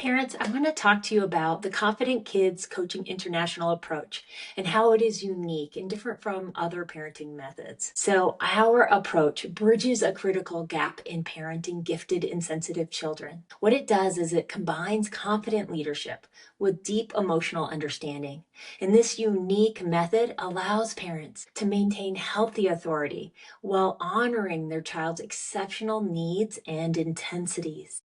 Parents, I want to talk to you about the Confident Kids Coaching International approach and how it is unique and different from other parenting methods. So, our approach bridges a critical gap in parenting gifted and sensitive children. What it does is it combines confident leadership with deep emotional understanding. And this unique method allows parents to maintain healthy authority while honoring their child's exceptional needs and intensities.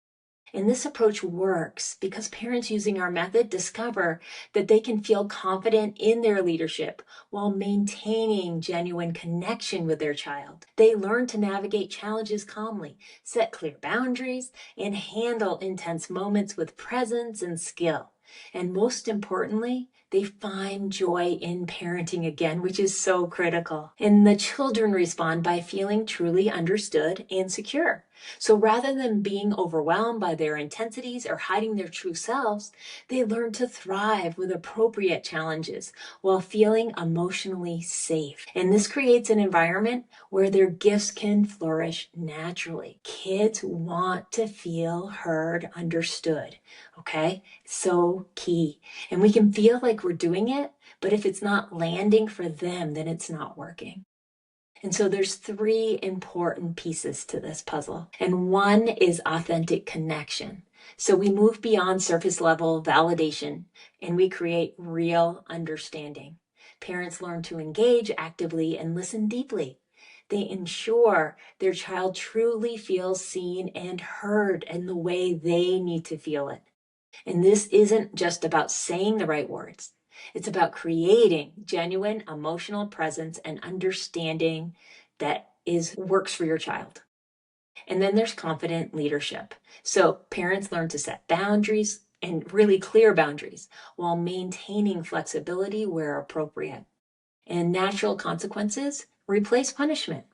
And this approach works because parents using our method discover that they can feel confident in their leadership while maintaining genuine connection with their child. They learn to navigate challenges calmly, set clear boundaries, and handle intense moments with presence and skill. And most importantly, they find joy in parenting again, which is so critical. And the children respond by feeling truly understood and secure. So rather than being overwhelmed by their intensities or hiding their true selves, they learn to thrive with appropriate challenges while feeling emotionally safe. And this creates an environment where their gifts can flourish naturally. Kids want to feel heard, understood. Okay? So key. And we can feel like we're doing it, but if it's not landing for them, then it's not working. And so there's three important pieces to this puzzle. And one is authentic connection. So we move beyond surface level validation and we create real understanding. Parents learn to engage actively and listen deeply. They ensure their child truly feels seen and heard in the way they need to feel it. And this isn't just about saying the right words. It's about creating genuine emotional presence and understanding that works for your child. And then there's confident leadership. So parents learn to set boundaries and really clear boundaries while maintaining flexibility where appropriate. And natural consequences replace punishment.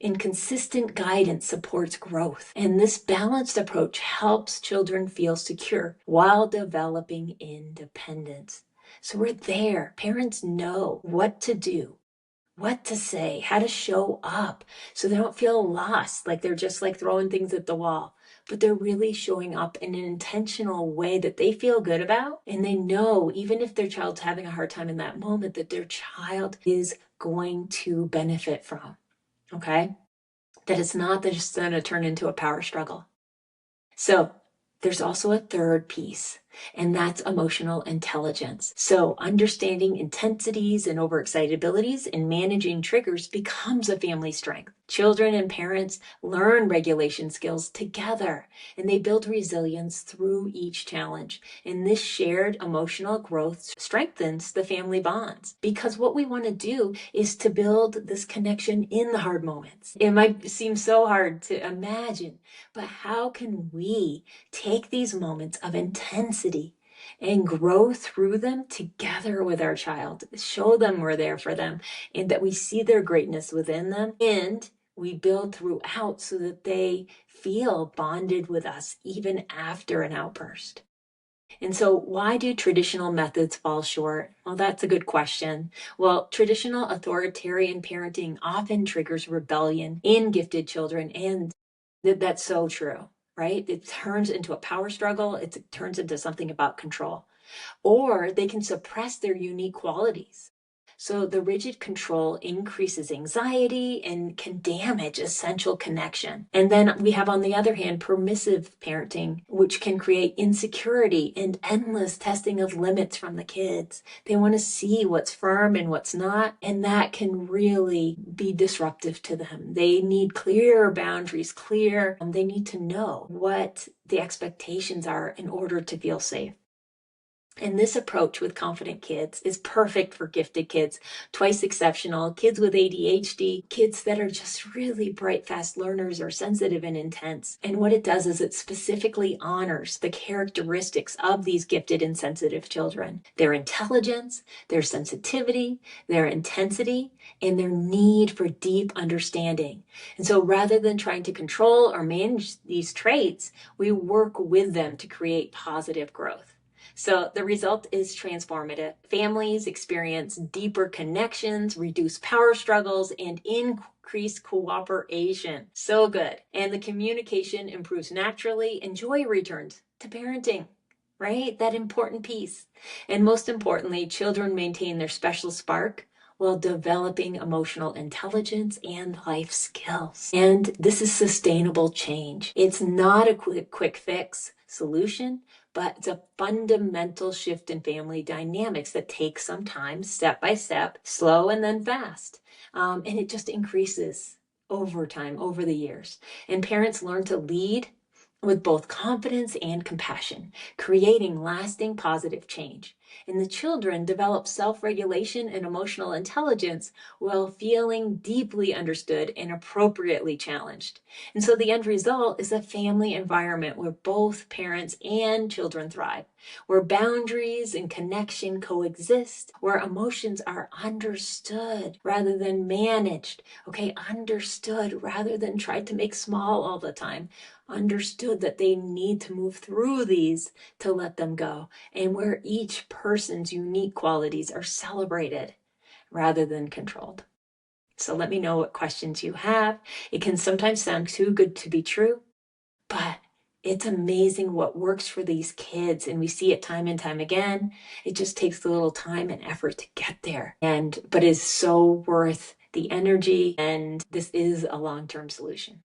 And consistent guidance supports growth. And this balanced approach helps children feel secure while developing independence. So we're there. Parents know what to do, what to say, how to show up so they don't feel lost, like they're just like throwing things at the wall. But they're really showing up in an intentional way that they feel good about. And they know, even if their child's having a hard time in that moment, that their child is going to benefit from. Okay? That it's not just going to turn into a power struggle. So there's also a third piece, and that's emotional intelligence. So understanding intensities and overexcitabilities and managing triggers becomes a family strength. Children and parents learn regulation skills together, and they build resilience through each challenge. And this shared emotional growth strengthens the family bonds, because what we want to do is to build this connection in the hard moments. It might seem so hard to imagine, but how can we take these moments of intensity and grow through them together with our child, show them we're there for them, and that we see their greatness within them, and we build throughout so that they feel bonded with us even after an outburst. And so why do traditional methods fall short? Well, that's a good question. Well, traditional authoritarian parenting often triggers rebellion in gifted children, and that's so true, right? It turns into a power struggle. It turns into something about control. Or they can suppress their unique qualities. So the rigid control increases anxiety and can damage essential connection. And then we have, on the other hand, permissive parenting, which can create insecurity and endless testing of limits from the kids. They want to see what's firm and what's not, and that can really be disruptive to them. They need clear boundaries, they need to know what the expectations are in order to feel safe. And this approach with confident kids is perfect for gifted kids, twice exceptional, kids with ADHD, kids that are just really bright, fast learners or sensitive and intense. And what it does is it specifically honors the characteristics of these gifted and sensitive children: their intelligence, their sensitivity, their intensity, and their need for deep understanding. And so rather than trying to control or manage these traits, we work with them to create positive growth. So the result is transformative. Families experience deeper connections, reduce power struggles, and increase cooperation. So good. And the communication improves naturally, and joy returns to parenting. right? That important piece. And most importantly, children maintain their special spark while developing emotional intelligence and life skills. And this is sustainable change. It's not a quick fix solution, but it's a fundamental shift in family dynamics that takes some time, step by step, slow and then fast. And it just increases over time, over the years. And parents learn to lead with both confidence and compassion, creating lasting positive change. And the children develop self regulation and emotional intelligence while feeling deeply understood and appropriately challenged. And so the end result is a family environment where both parents and children thrive, where boundaries and connection coexist, where emotions are understood rather than managed. Okay, understood rather than tried to make small all the time. Understood that they need to move through these to let them go, and where each person's unique qualities are celebrated rather than controlled. So let me know what questions you have. It can sometimes sound too good to be true, but it's amazing what works for these kids, and we see it time and time again. It just takes a little time and effort to get there, but is so worth the energy, and this is a long-term solution.